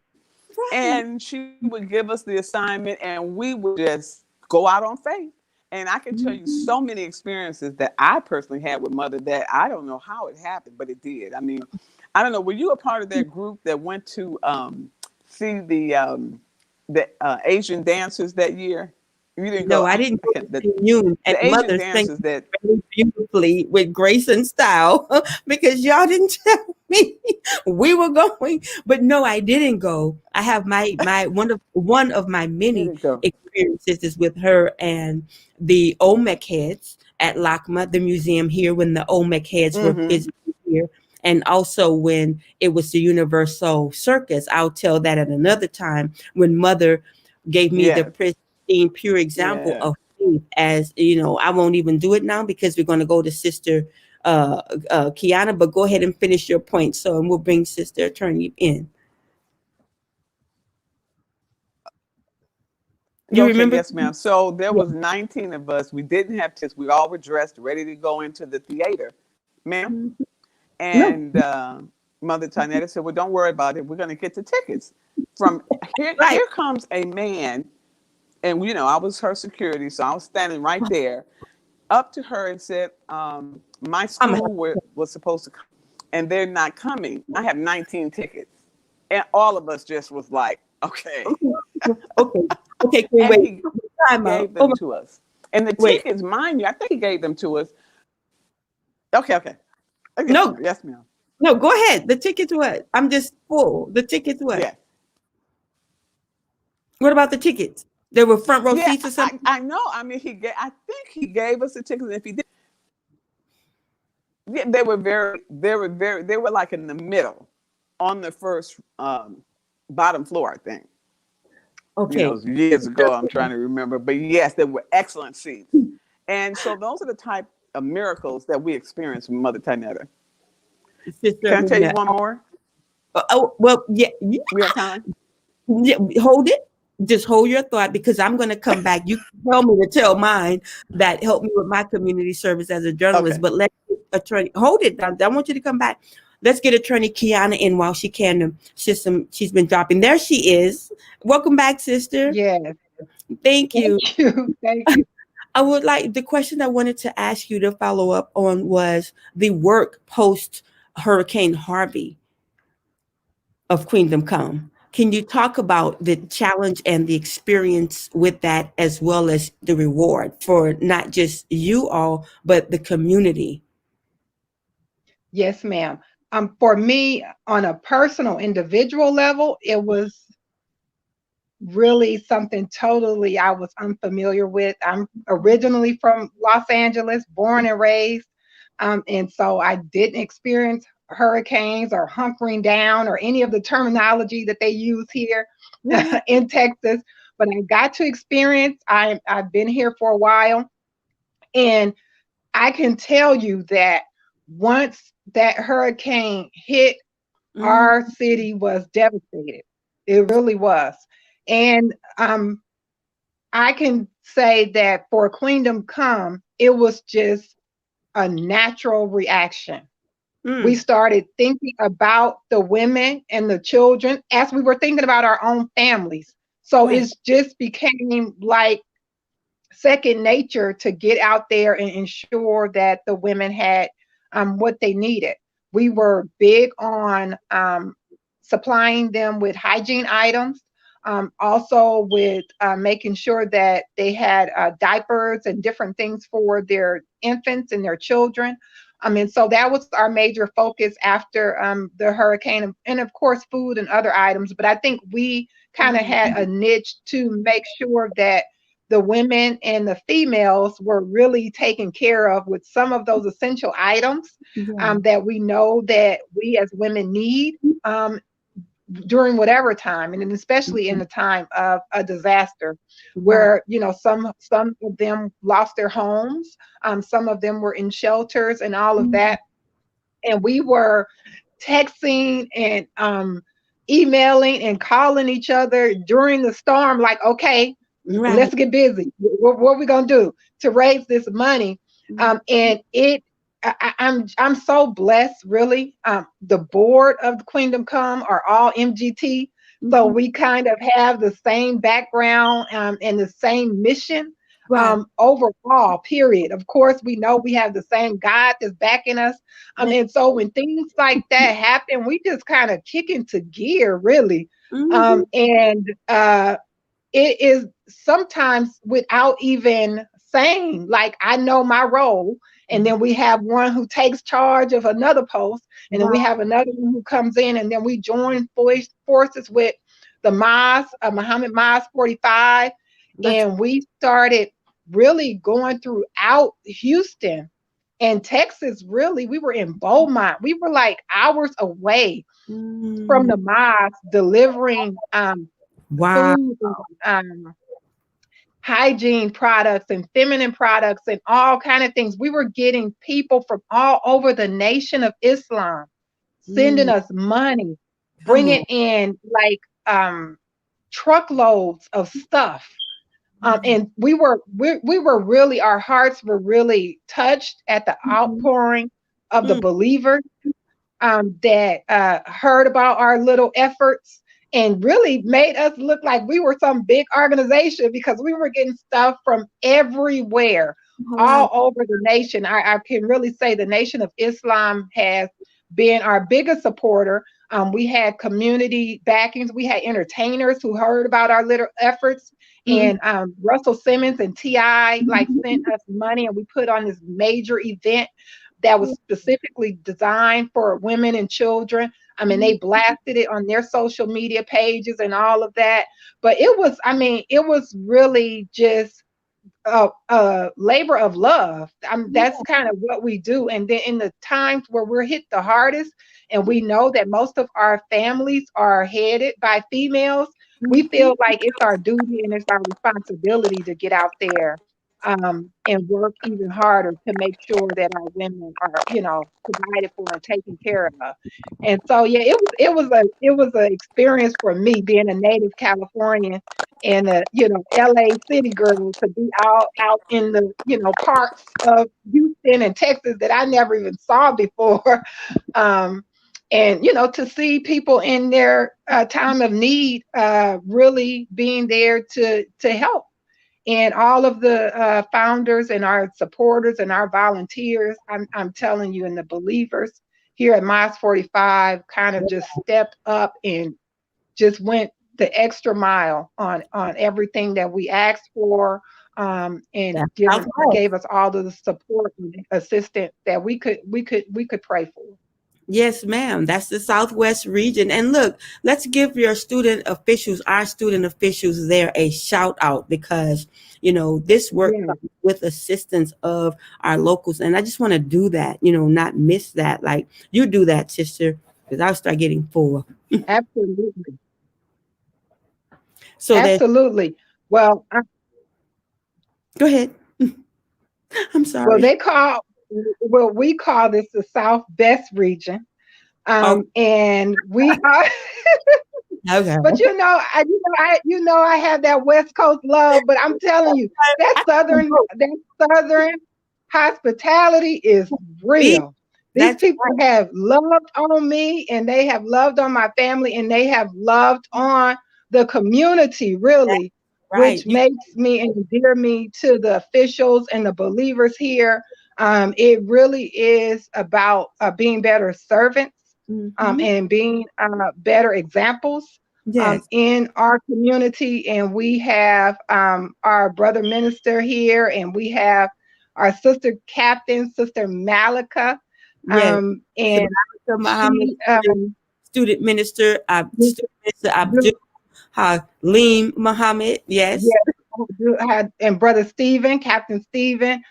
Right. And she would give us the assignment and we would just go out on faith. And I can tell you so many experiences that I personally had with Mother that I don't know how it happened, but it did. I mean, I don't know. Were you a part of that group that went to see the Asian dancers that year? You didn't go.
No, I didn't go to you.
The Asian dancers that
very beautifully with grace and style because y'all didn't tell me we were going. But no, I didn't go. I have my one of my many experiences is with her and the Olmec heads at LACMA, the museum here, when the Olmec heads were visiting here. And also when it was the Universal Circus. I'll tell that at another time when Mother gave me the pristine, pure example of faith. As you know, I won't even do it now because we're going to go to Sister Kiana, but go ahead and finish your point. So, and we'll bring Sister Attorney in. You
Okay,
remember?
yes, ma'am. So there
Yeah.
was 19 of us. We didn't have tickets. We all were dressed, ready to go into the theater, ma'am.
Mhm. No.
And Mother Tanetta said, "Well, don't worry about it. We're going to get the tickets." From here,
Right.
here comes a man, and I was her security, so I was standing right there, up to her and said, "My
I'm
school was supposed to come, and they're not coming. I have 19 tickets," and all of us just was like, "Okay."
okay. Okay. Okay. Queen,
And
wait.
he
Time out.
gave
Oh
them
my,
to us. And the
wait.
tickets, mind you, I think he gave them to us. Okay, okay. Yes,
No.
ma'am. Yes, ma'am.
No. Go ahead. The tickets. What? I'm just full. The tickets. What?
Yes.
What about the tickets? There were front row
Yeah,
seats or
I,
something.
I know. I mean, I think he gave us the tickets. If he did, yeah, they were like in the middle, on the first bottom floor, I think.
Okay.
Years ago, I'm trying to remember, but yes, they were excellent seats. And so those are the type of miracles that we experience from Mother Tanetta.
Sister
Can I tell you
Amina.
one more?
Oh well. Yeah.
We have time?
Yeah, hold it. Just hold your thought because I'm going to come back. You can tell me to tell mine that helped me with my community service as a journalist.
Okay.
But let's get attorney hold it. I want you to come back. Let's get attorney Kiana in while she can. She's been dropping. There she is. Welcome back, sister.
Yes,
Thank you.
thank you. Thank you.
I would like the question I wanted to ask you to follow up on was the work post Hurricane Harvey of Queendom Come. Can you talk about the challenge and the experience with that, as well as the reward for not just you all, but the community?
Yes, ma'am. For me, on a personal, individual level, it was really something totally I was unfamiliar with. I'm originally from Los Angeles, born and raised. And so I didn't experience hurricanes or hunkering down or any of the terminology that they use here
Mhm.
in Texas. But I got to experience, I've been here for a while. And I can tell you that once that hurricane hit,
Mhm.
our city was devastated. It really was. And I can say that for Queendom Come, it was just a natural reaction. We
Mm.
started thinking about the women and the children as we were thinking about our own families. So
Right.
it's just became like second nature to get out there and ensure that the women had what they needed. We were big on supplying them with hygiene items, also with making sure that they had diapers and different things for their infants and their children. And so that was our major focus after the hurricane, and of course, food and other items. But I think we kind of had a niche to make sure that the women and the females were really taken care of with some of those essential items
Yeah.
that we know that we as women need during whatever time, and then especially in the time of a disaster,
Right.
where some of them lost their homes, some of them were in shelters, and all of
Mhm.
that. And we were texting and emailing and calling each other during the storm, like, okay,
Right.
let's get busy. What are we gonna do to raise this money? And I'm so blessed, really. The board of the Queendom Come are all MGT, so
Mhm.
we kind of have the same background and the same mission
Right.
overall. Period. Of course, we know we have the same God that's backing us. And so when things like that happen, we just kind of kick into gear, really.
Mhm.
And it is sometimes without even saying, like, I know my role. And then we have one who takes charge of another post. And then we
Right.
have another one who comes in. And then we join forces with the Maz, Muhammad Maz 45.
That's
And we started really going throughout Houston and Texas. Really, we were in Beaumont. We were like hours away from
mm.
the Maz delivering
Wow.
food and hygiene products and feminine products and all kind of things. We were getting people from all over the Nation of Islam sending
Mm.
us money,
Come
bringing
on.
in like truckloads of stuff. And we were really, our hearts were really touched at the outpouring of the
Mm.
believers that heard about our little efforts and really made us look like we were some big organization because we were getting stuff from everywhere,
Oh, wow.
all over the nation. I can really say the Nation of Islam has been our biggest supporter. We had community backings. We had entertainers who heard about our little efforts.
Mhm.
And Russell Simmons and T.I. like sent
Mhm.
us money, and we put on this major event that was specifically designed for women and children. I mean, they blasted it on their social media pages and all of that. But it was, I mean, it was really just a labor of love. That's kind of what we do. And then in the times where we're hit the hardest, and we know that most of our families are headed by females, we
Mhm.
feel like it's our duty and it's our responsibility to get out there and work even harder to make sure that our women are, provided for and taken care of. And so, yeah, it was a experience for me being a native Californian and a LA city girl to be out in the parts of Houston and Texas that I never even saw before. um, and to see people in their time of need really being there to help, and all of the founders and our supporters and our volunteers, I'm telling you, and the believers here at Mos 45 kind of just stepped up and just went the extra mile on everything that we asked for, and
That's Southwest.
gave us all of the support and assistance that we could pray for.
Yes, ma'am. That's the Southwest region. And look, let's give your student officials, our student officials there, a shout out because, this work
Yeah,
comes with assistance of our locals. And I just want to do that, not miss that. Like you do that, sister, because I'll start getting full.
absolutely,
So there's,
absolutely. Well,
go ahead. I'm
well,
sorry.
we call this the South Best region,
Oh,
and we are.
okay.
But I have that West Coast love. But I'm telling you, that Southern hospitality is
See,
real. These
that's
people have loved on me, and they have loved on my family, and they have loved on the community, really,
right.
which makes me and endear me to the officials and the believers here. It really is about being better servants,
Mhm.
and being better examples
Yes.
in our community. And we have our brother minister here, and we have our sister captain, Sister Malika.
Yes.
And
Samantha Muhammad,
she,
Student Minister Abdul Halim Muhammad. Yes.
yes, and brother Stephen, Captain Stephen.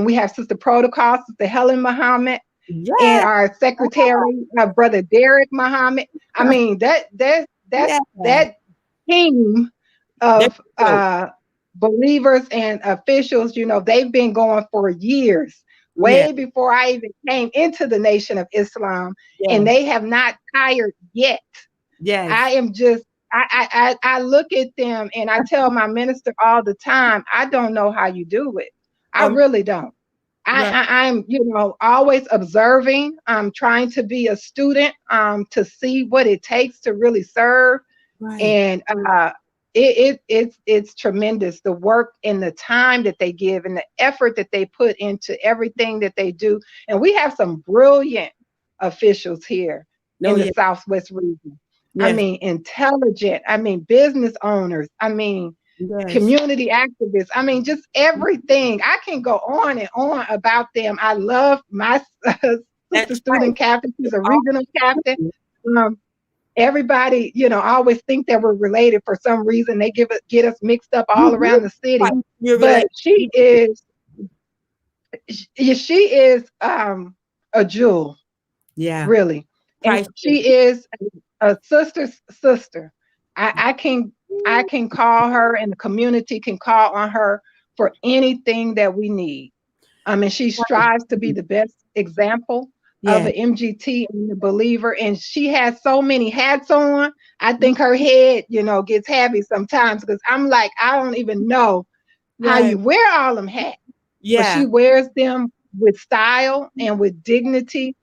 We have Sister Protocol, Sister Helen Muhammad, and
Yes.
our secretary, brother Derek Muhammad. I mean,
Yeah.
that team
There
of
you go.
believers and officials, they've been going for years,
Yeah.
way before I even came into the Nation of Islam, and
Yes.
they have not tired yet. I
Yes.
am just, I look at them and I tell my minister all the time, I don't know how you do it. I
Um,
really don't.
right.
I'm, always observing. I'm trying to be a student, to see what it takes to really serve.
Right.
And it's tremendous, the work and the time that they give and the effort that they put into everything that they do. And we have some brilliant officials here
No,
in the
yeah.
Southwest region. I
Yes.
mean, intelligent. I mean, business owners. I mean,
Yes.
community activists. I mean, just everything. I can go on and on about them. I love my sister
That's right.
student captain. She's
It's
a
all
regional captain. Um, Everybody, always think that we're related for some reason. They get us mixed up all
you
around the city.
you're
But
related.
she is a jewel,
Yeah.
really. And
Priceless.
she is a sister's sister. I can call her, and the community can call on her for anything that we need. I mean, she strives to be the best example of
Yeah.
an MGT and a believer, and she has so many hats on. I think her head, gets heavy sometimes because I'm like, I don't even know how
Right.
you wear all them hats, but
Yeah.
she wears them with style and with dignity,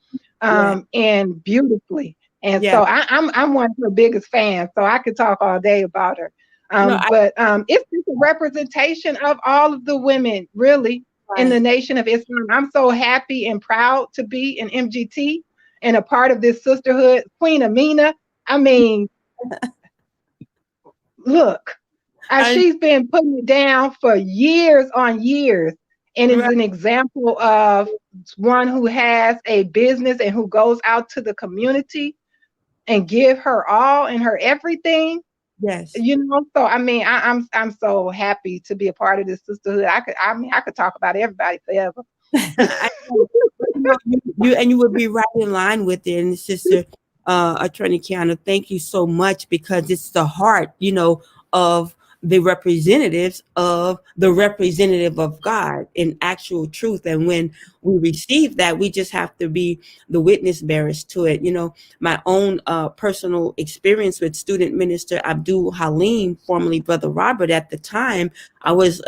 Yeah.
and beautifully. And
Yeah.
so I'm one of her biggest fans, so I could talk all day about her.
No, I
But it's just a representation of all of the women, really, in the
right.
Nation of Islam. I'm so happy and proud to be an MGT and a part of this sisterhood. Queen Amina, I mean, look,
I
she's been putting it down for years on years, and is
right.
an example of one who has a business and who goes out to the community and give her all and her everything.
Yes.
So I mean, I'm so happy to be a part of this sisterhood. I could talk about everybody forever.
I know, but you would be right in line with it. And Sister Attorney Kiana, thank you so much, because it's the heart, of the representative of God in actual truth. And when we receive that, we just have to be the witness bearers to it. My own personal experience with student minister Abdul Halim, formerly Brother Robert, at the time, I was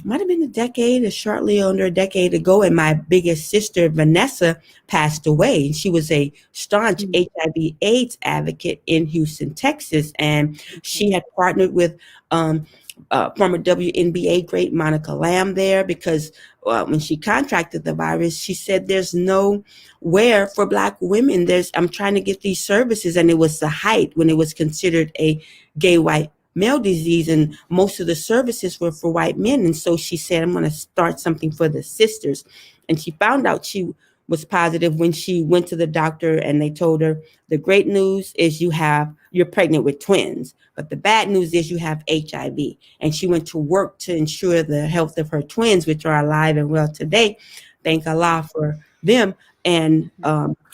might have been a decade or shortly under a decade ago, and my biggest sister Vanessa passed away. She was a staunch HIV AIDS advocate in Houston, Texas, and she had partnered with former WNBA great Monica Lamb there, because when she contracted the virus, she said there's nowhere for Black women. I'm trying to get these services, and it was the height when it was considered a gay white male disease, and most of the services were for white men. And so she said, I'm going to start something for the sisters. And she found out she was positive when she went to the doctor, and they told her, the great news is you're pregnant with twins, but the bad news is you have HIV. And she went to work to ensure the health of her twins, which are alive and well today. Thank Allah for them. And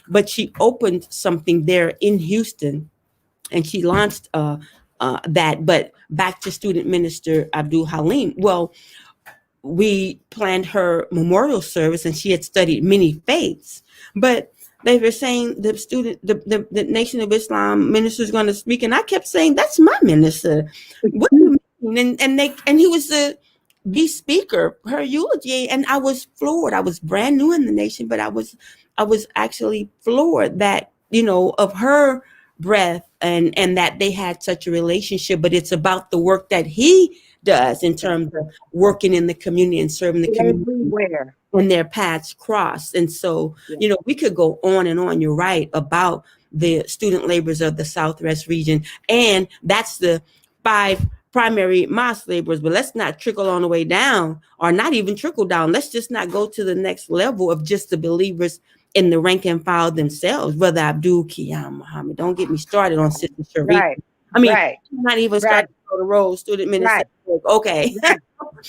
but she opened something there in Houston, and she launched that. But back to student minister Abdul Halim. Well, we planned her memorial service, and she had studied many faiths, but they were saying the Nation of Islam minister is going to speak, and I kept saying, that's my minister. What do you mean? And he was the speaker, her eulogy, and I was floored. I was brand new in the nation, but I was actually floored that of her breath, and that they had such a relationship. But it's about the work that he does in terms of working in the community and serving the community
Everywhere.
when their paths cross. And so, we could go on and on. You're right about the student laborers of the Southwest region, and that's the 5 primary mosque laborers. But let's not trickle on the way down, or not even trickle down. Let's just not go to the next level of just the believers in the rank and file themselves. Brother Abdul Qiyam Muhammad, don't get me started on Sister Sharif.
Right.
I mean,
Right.
not even starting to go the road, student minister.
Right.
Okay.
Right.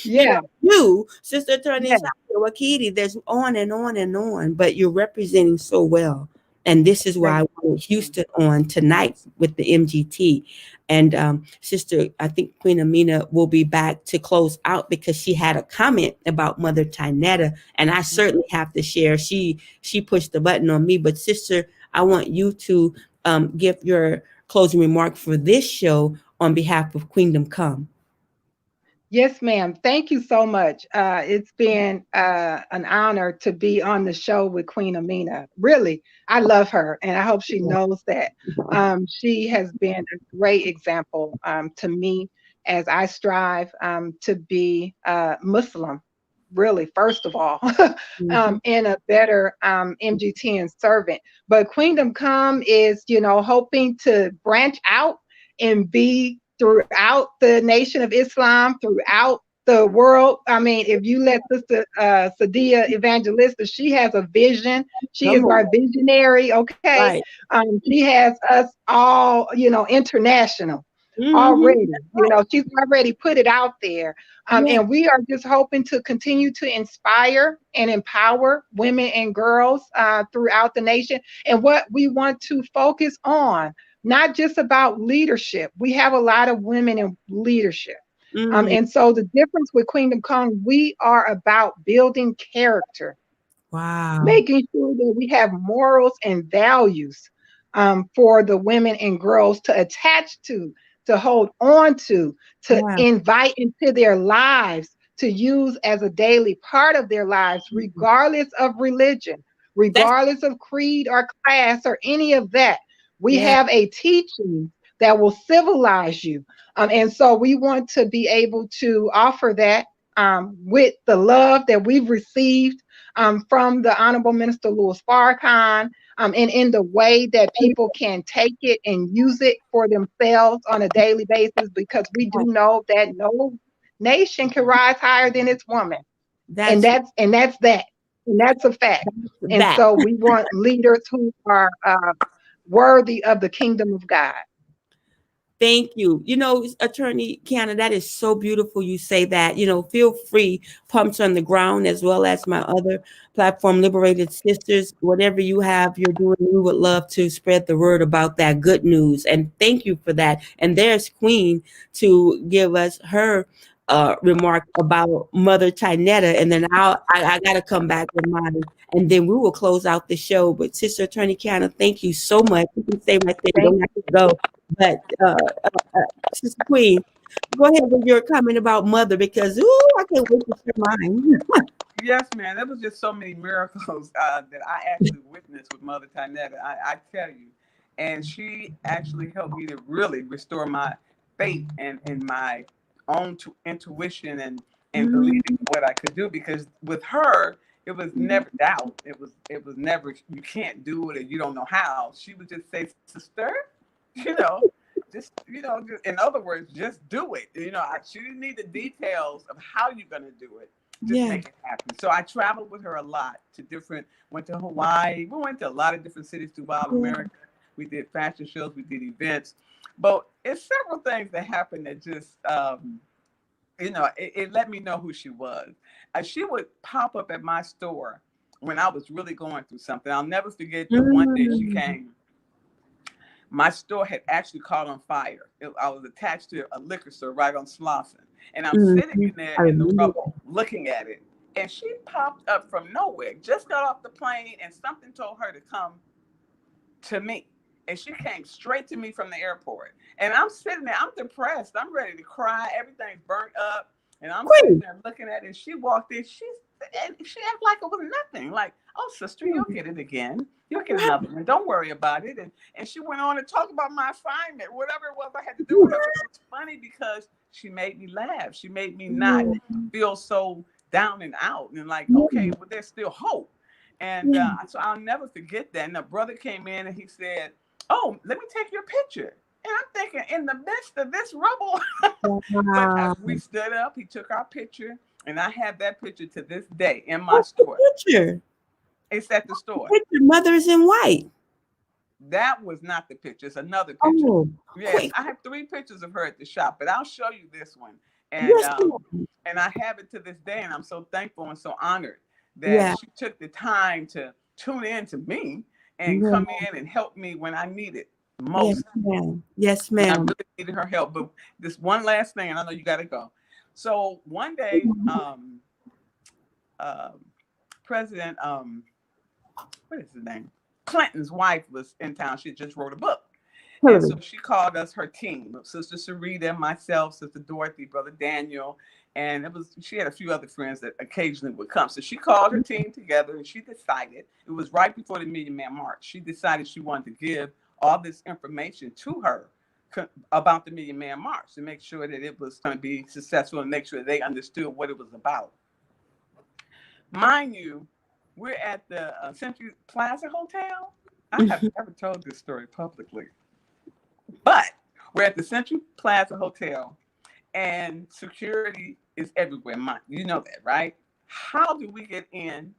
Yeah.
You, Sister Attorney
Yeah.
Wakiti, there's on and on and on, but you're representing so well. And this is why I wanted Houston on tonight with the MGT. And Sister, I think Queen Amina will be back to close out, because she had a comment about Mother Tynetta, and I certainly have to share. She pushed the button on me, but Sister, I want you to give your closing remark for this show on behalf of Queendom Come.
Yes, ma'am. Thank you so much. It's been an honor to be on the show with Queen Amina. Really, I love her, and I hope she knows that. She has been a great example to me as I strive to be Muslim, really, first of all, and a better MGTN servant. But Queendom Come is, hoping to branch out and be throughout the Nation of Islam, throughout the world. I mean, if you let Sister Sadia Evangelista, she has a vision. She is our visionary, okay?
Right.
She has us all, international already. She's already put it out there. And we are just hoping to continue to inspire and empower women and girls throughout the nation. And what we want to focus on, not just about leadership. We have a lot of women in leadership. And so the difference with Queendom Come, we are about building character
Wow.
making sure that we have morals and values for the women and girls to attach to hold on to
Yeah.
invite into their lives, to use as a daily part of their lives, regardless of religion,
That's
regardless of creed or class or any of that. We
yeah.
have a teaching that will civilize you. And so we want to be able to offer that with the love that we've received from the Honorable Minister Louis Farrakhan, and in the way that people can take it and use it for themselves on a daily basis, because we do know that no nation can rise higher than its woman, and
That's
that's that, and that's a fact. And
that.
so we want leaders who are worthy of the kingdom of God.
Thank you. Attorney Kiana, that is so beautiful. You say that. Feel free, Pumps on the Ground, as well as my other platform, Liberated Sisters. Whatever you have, you're doing. We would love to spread the word about that good news. And thank you for that. And there's Queen to give us her remark about Mother Chinetta, and then I gotta come back with mine, and then we will close out the show. But Sister Attorney Kiana, thank you so much. You can stay right there. You
Thank
don't have to go. But Sister Queen, go ahead with your comment about Mother, because I can't wait to share mine.
Yes, man. There was just so many miracles that I actually witnessed with Mother Tanetta. I tell you, and she actually helped me to really restore my faith and my own intuition and
Mm,
believing what I could do. Because with her, it was never doubt. It was never you can't do it or you don't know how. She would just say, "Sister, you know." Just, in other words, just do it. She didn't need the details of how you're going to do it. Just
yeah.
make it happen. So I traveled with her a lot went to Hawaii. We went to a lot of different cities throughout
Yeah.
America. We did fashion shows, we did events. But it's several things that happened that just, it let me know who she was. She would pop up at my store when I was really going through something. I'll never forget the one day she
Mm,
came. My store had actually caught on fire. I was attached to a liquor store right on Slauson. And I'm sitting in there
I
in the
remember that.
rubble looking at it. And she popped up from nowhere, just got off the plane, and something told her to come to me. And she came straight to me from the airport. And I'm sitting there, I'm depressed. I'm ready to cry. Everything's burnt up. And I'm sitting
Queen.
there looking at it. And she walked in. She acted like it was nothing. Like, oh, sister, you'll get it again. You'll get another one. Don't worry about it. And she went on to talk about my assignment, whatever it was I had to do with her. It was funny because she made me laugh. She made me not feel so down and out. And like, okay, well, there's still hope. And so I'll never forget that. And the brother came in and he said, oh, let me take your picture. And I'm thinking, in the midst of this rubble. But
Wow.
we stood up, he took our picture, and I have that picture to this day in my
What's the
store.
picture?
It's at the store.
Picture, Mother's in white.
That was not the picture. It's another picture.
Oh,
Yes,
quick.
I have 3 pictures of her at the shop, but I'll show you this one. And
Yes, ma'am.
and I have it to this day, and I'm so thankful and so honored that
Yeah.
she took the time to tune in to me and
Yeah.
come in and help me when I needed
Yes,
most.
ma'am. Yes,
When I
ma'am.
really needed her help. But this one last thing, and I know you got to go. So one day, uh, President, what is his name? Clinton's wife was in town. She just wrote a book. And so she called us her team, Sister Sarita, myself, Sister Dorothy, Brother Daniel, and she had a few other friends that occasionally would come. So she called her team together and she decided, it was right before the Million Man March, she decided she wanted to give all this information to her about the Million Man March to make sure that it was going to be successful and make sure they understood what it was about. Mind you, we're at the Century Plaza Hotel. I have never told this story publicly, but we're at the Century Plaza Hotel and security is everywhere. You know that, right? How do we get in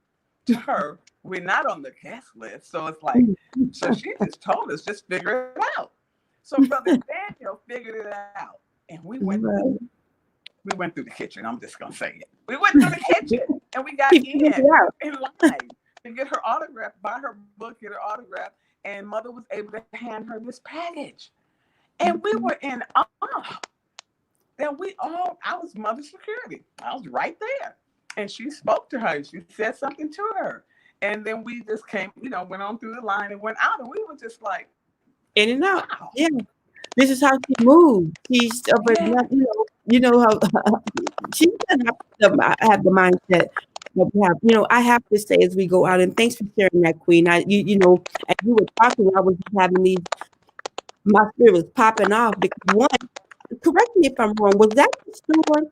to her? We're not on the guest list. So it's like, so she just told us, just figure it out. So Brother Daniel figured it out. And we went through the kitchen. I'm just going to say it. We went through the kitchen and we got in line to get her autograph, buy her book, get her autograph. And Mother was able to hand her this package. And we were in awe. Then I was Mother security. I was right there. And she spoke to her and she said something to her. And then we just came, went on through the line and went out, and we were just like,
in and out.
wow.
Yeah. This is how she moved. She's, but
Yeah.
not, you know how she doesn't have the mindset that we have. I have to say as we go out, and thanks for sharing that, Queen. As you were talking, I was having these. My spirit was popping off because one. Correct me if I'm wrong. Was that the store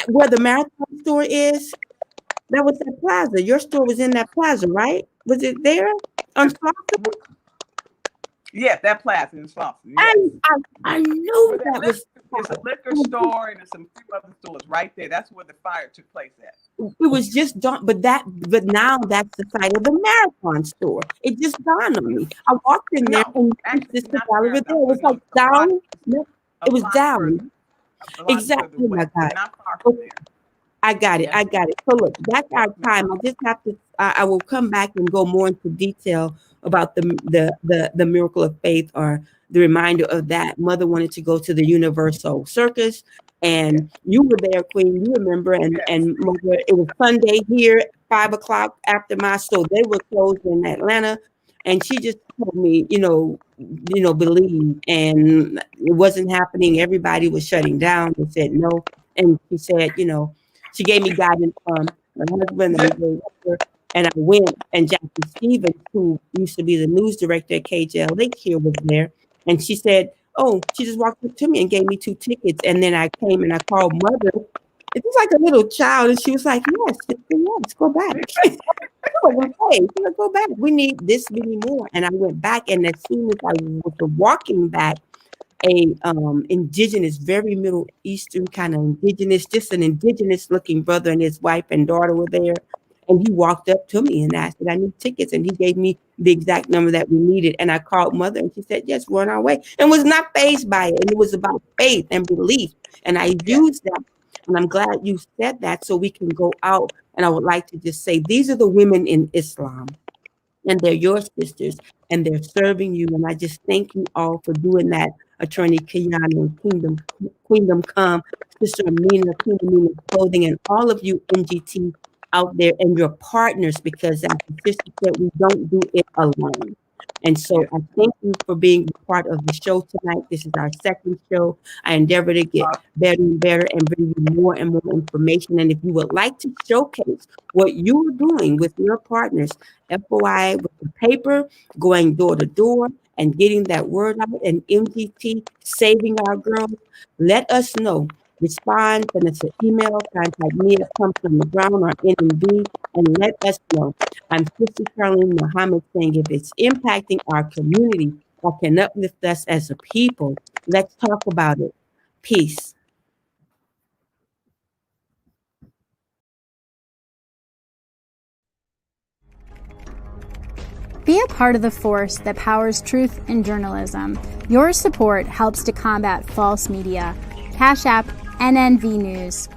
where the Marathon store is? That was that plaza. Your store was in that plaza, right? Was it there on Slauson?
Yeah, that plaza in Slauson. Yes.
I knew that was.
It's a liquor store and there's some few other stores right there. That's where the fire took place at.
It was just dawned, but now that's the site of the Marathon store. It just dawned on me. I walked in there and this gallery there. It was like down. It was down. Exactly. My God. I got it. So look, that's our time. I just have to. I will come back and go more into detail about the miracle of faith, or the reminder of that. Mother wanted to go to the Universal Circus, and you were there, Queen. You remember, and Mother. It was Sunday here, 5:00 after my. So they were closed in Atlanta, and she just told me, believe, and it wasn't happening. Everybody was shutting down. They said no, and she said, she gave me guidance from my husband and I went, and Jackie Stevens, who used to be the news director at KJL Lake here, was there. And she said, she just walked up to me and gave me 2 tickets. And then I came and I called Mother. It was like a little child. And she was like, yes, go back. Go back. We need this many more. And I went back. And as soon as I was walking back, indigenous, very Middle Eastern kind of indigenous, just an indigenous looking brother and his wife and daughter were there. And he walked up to me and asked if I need tickets. And he gave me the exact number that we needed. And I called Mother and she said, yes, we're on our way. And was not fazed by it. And it was about faith and belief. And I used that. And I'm glad you said that so we can go out. And I would like to just say, these are the women in Islam. And they're your sisters. And they're serving you. And I just thank you all for doing that. Attorney Kiyana and Kingdom Come, Sister Amina, Kingdom Amina Clothing, and all of you MGT out there and your partners, because as the sister said, we don't do it alone. And so I thank you for being part of the show tonight. This is our second show. I endeavor to get better and better and bring you more and more information. And if you would like to showcase what you are doing with your partners, FOI with the paper, going door to door, and getting that word out, and MGT saving our girls, let us know. Respond, send us an email, contact me at Pumps on the Ground or NMB, and let us know. I'm Sister Charlene Muhammad saying if it's impacting our community or can uplift us as a people, let's talk about it. Peace.
Be a part of the force that powers truth in journalism. Your support helps to combat false media. Cash App NNV News.